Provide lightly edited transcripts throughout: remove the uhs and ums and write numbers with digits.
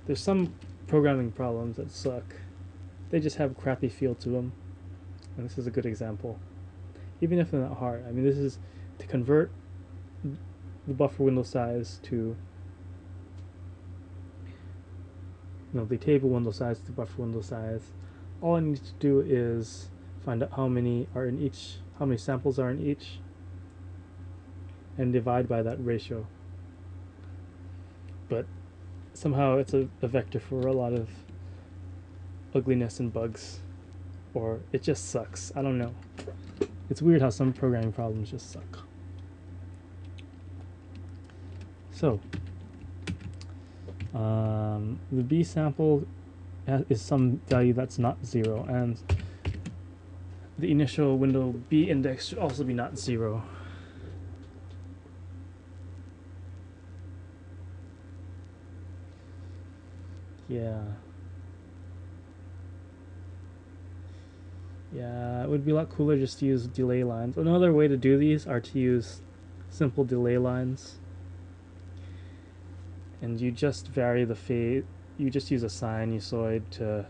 There's some programming problems that suck. They just have a crappy feel to them, and this is a good example. Even if they're not hard. I mean, this is to convert the buffer window size to, the table window size to buffer window size. All I need to do is find out how many are in each, how many samples are in each, and divide by that ratio. But somehow it's a vector for a lot of ugliness and bugs, or it just sucks. I don't know. It's weird how some programming problems just suck. So, the B sample is some value that's not 0, and the initial window B index should also be not 0. Yeah. Yeah, it would be a lot cooler just to use delay lines. Another way to do these are to use simple delay lines. And you just vary the phase. You just use a sinusoid to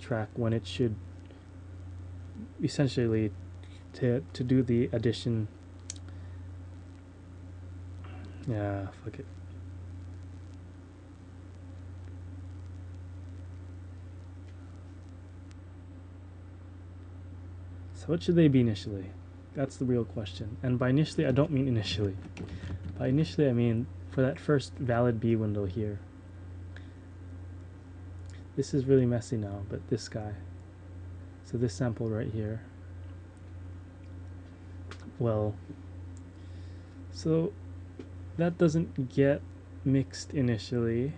track when it should, essentially, to do the addition. Yeah, fuck it. So what should they be initially? That's the real question. And by initially, I don't mean initially. By initially, I mean for that first valid B window here. This is really messy now, but this guy. So this sample right here. Well, so that doesn't get mixed initially.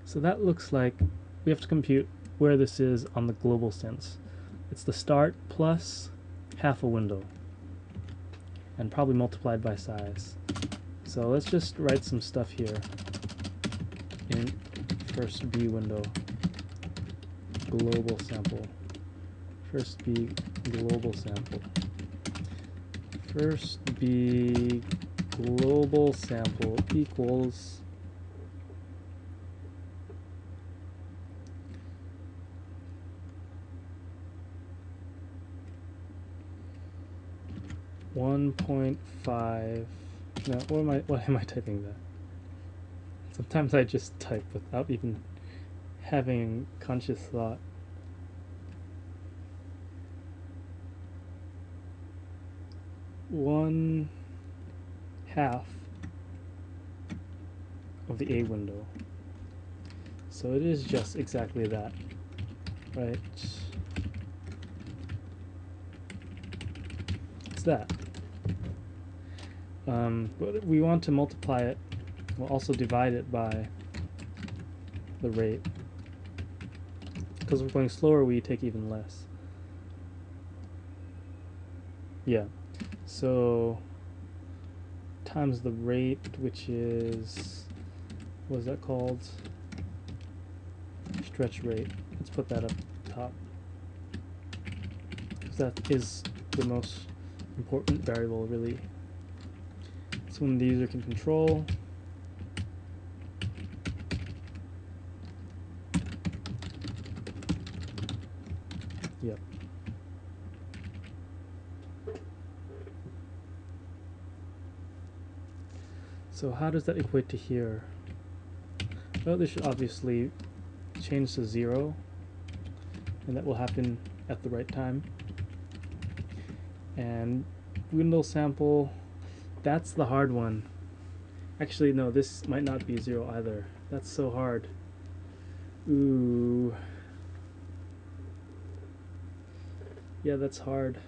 So that looks like we have to compute where this is on the global sense. It's the start plus half a window, and probably multiplied by size. So let's just write some stuff here in first B window, global sample. First B global sample. First B global sample equals 1.5. No, what am I typing that? Sometimes I just type without even having conscious thought. One half of the A window. So it is just exactly that, right? It's that. But we want to multiply it, we'll also divide it by the rate. Because we're going slower, we take even less. Yeah. So times the rate, which is, what is that called? Stretch rate. Let's put that up top, because that is the most important variable, really. It's one the user can control. Yep. So how does that equate to here? Well, this should obviously change to 0, and that will happen at the right time. And window sample, that's the hard one. Actually, no, this might not be 0 either. That's so hard. Ooh. Yeah, that's hard.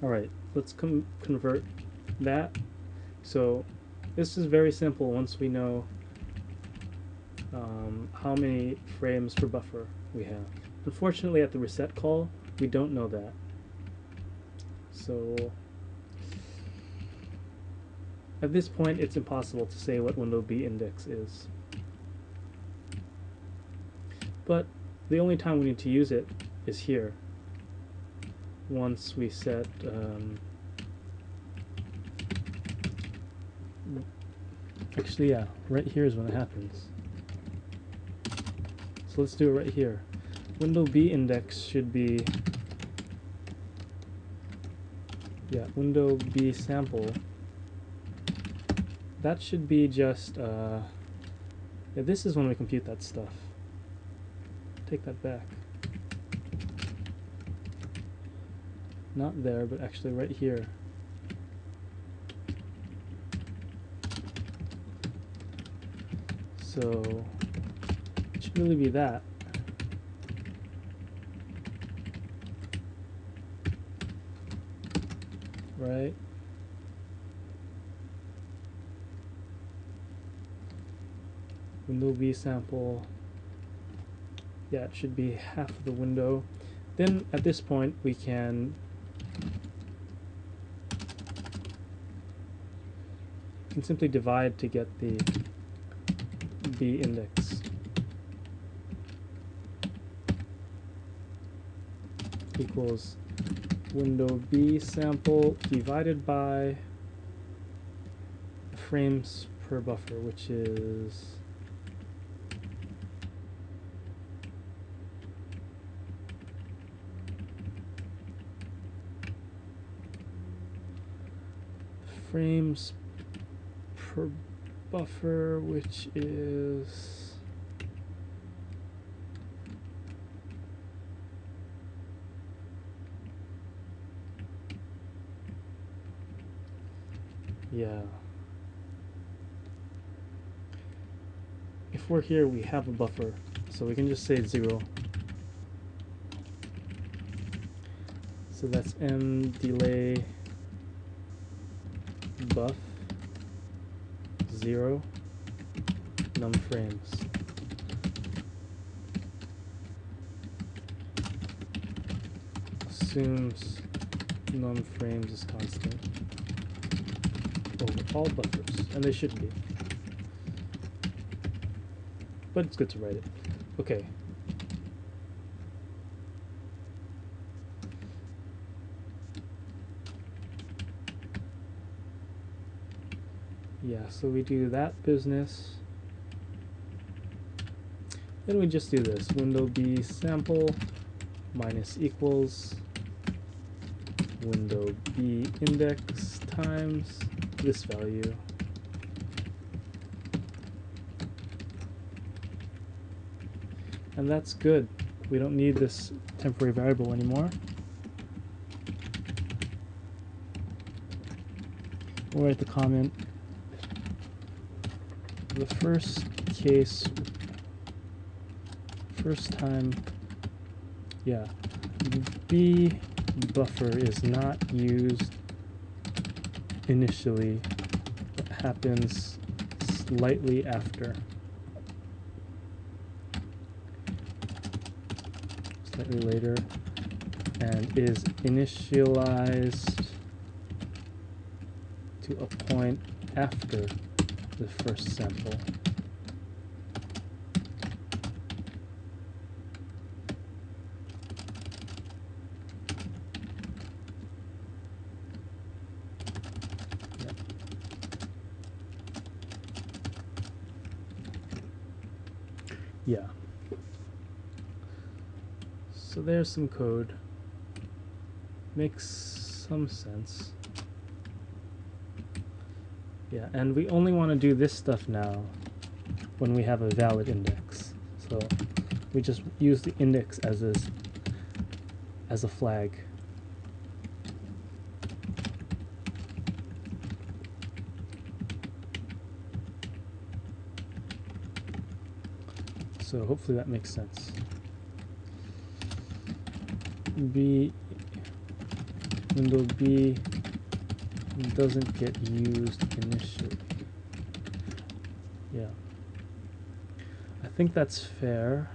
Alright, let's convert that. So this is very simple once we know how many frames per buffer we have. Unfortunately, at the reset call, we don't know that. So at this point, it's impossible to say what window B index is. But the only time we need to use it is here. Once we set actually, yeah, right here is when it happens. So let's do it right here. Window B index should be, yeah, window B sample. That should be just, yeah, this is when we compute that stuff. Take that back. Not there, but actually right here. So it should really be that. Right? Window B sample. Yeah, it should be half of the window. Then at this point we can simply divide to get the B index. Equals window B sample divided by frames per buffer, which is frames per buffer, which is yeah. If we're here, we have a buffer, so we can just say 0. So that's m delay buff 0 num frames. Assumes num frames is constant over all buffers, and they should be. But it's good to write it. Okay. Yeah, so we do that business. Then we just do this. Window B sample minus equals window B index times this value. And that's good. We don't need this temporary variable anymore. We'll write the comment. The first case, first time, yeah, B buffer is not used initially, but happens slightly after. Slightly later, and is initialized to a point after the first sample. Yeah. So there's some code. Makes some sense. Yeah, and we only want to do this stuff now when we have a valid index. So we just use the index as a flag. So hopefully that makes sense. B window B doesn't get used initially. Yeah. I think that's fair.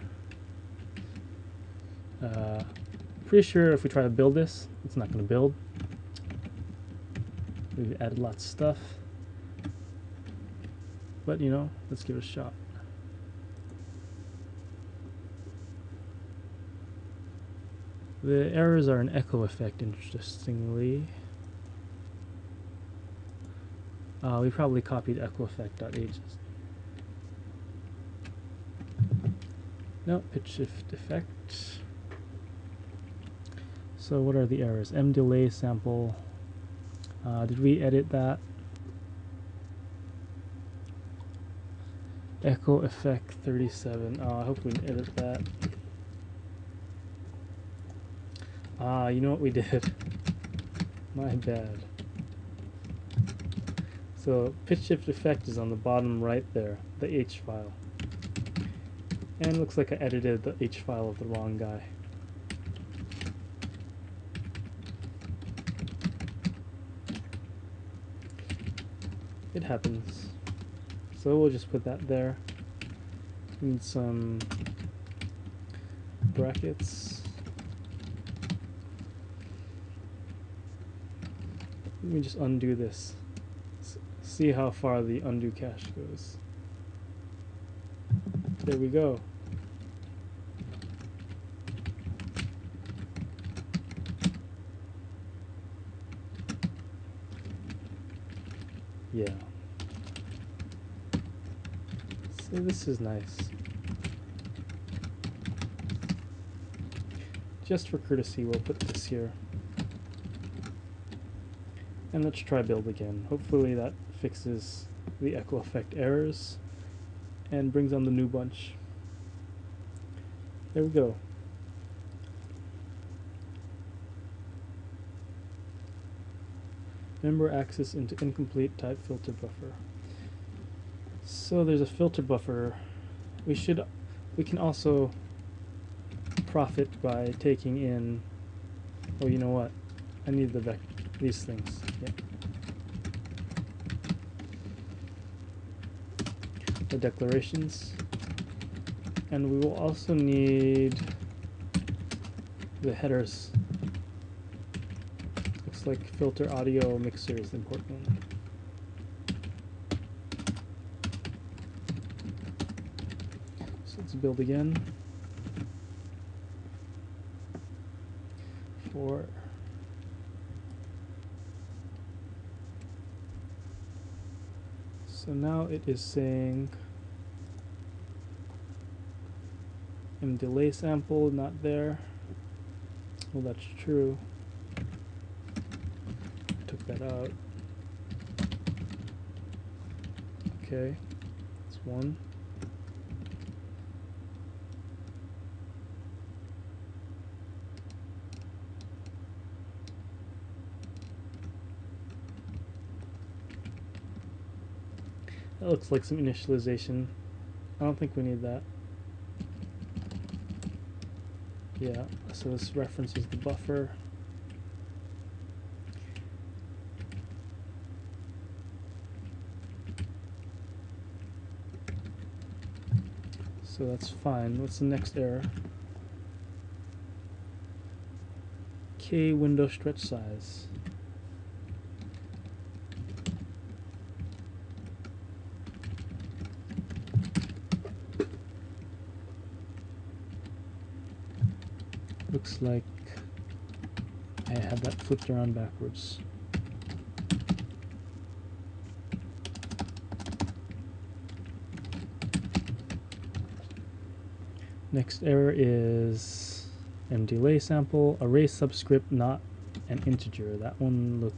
Pretty sure if we try to build this, it's not going to build. We've added lots of stuff. But, you know, let's give it a shot. The errors are an echo effect, interestingly. We probably copied echo effect.ages. No, pitch shift effect. So what are the errors? M delay sample. Did we edit that? Echo effect 37. I hope we edit that. You know what we did? My bad. So pitch shift effect is on the bottom right there, the H file. And it looks like I edited the H file of the wrong guy. It happens. So we'll just put that there. We need some brackets. Let me just undo this. See how far the undo cache goes. There we go. Yeah. So this is nice. Just for courtesy, we'll put this here. And let's try build again. Hopefully that fixes the echo effect errors and brings on the new bunch. There we go. Member access into incomplete type filter buffer. So there's a filter buffer. We can also profit by taking in, oh, you know what? I need these things. Yeah. The declarations. And we will also need the headers. Looks like filter audio mixer is the important one. So let's build again. So now it is saying delay sample not there. Well, that's true. Took that out. Okay, that's one. That looks like some initialization. I don't think we need that. Yeah, so this references the buffer. So that's fine. What's the next error? K window stretch size. Looks like I had that flipped around backwards. Next error is delay sample, array subscript not an integer. That one looks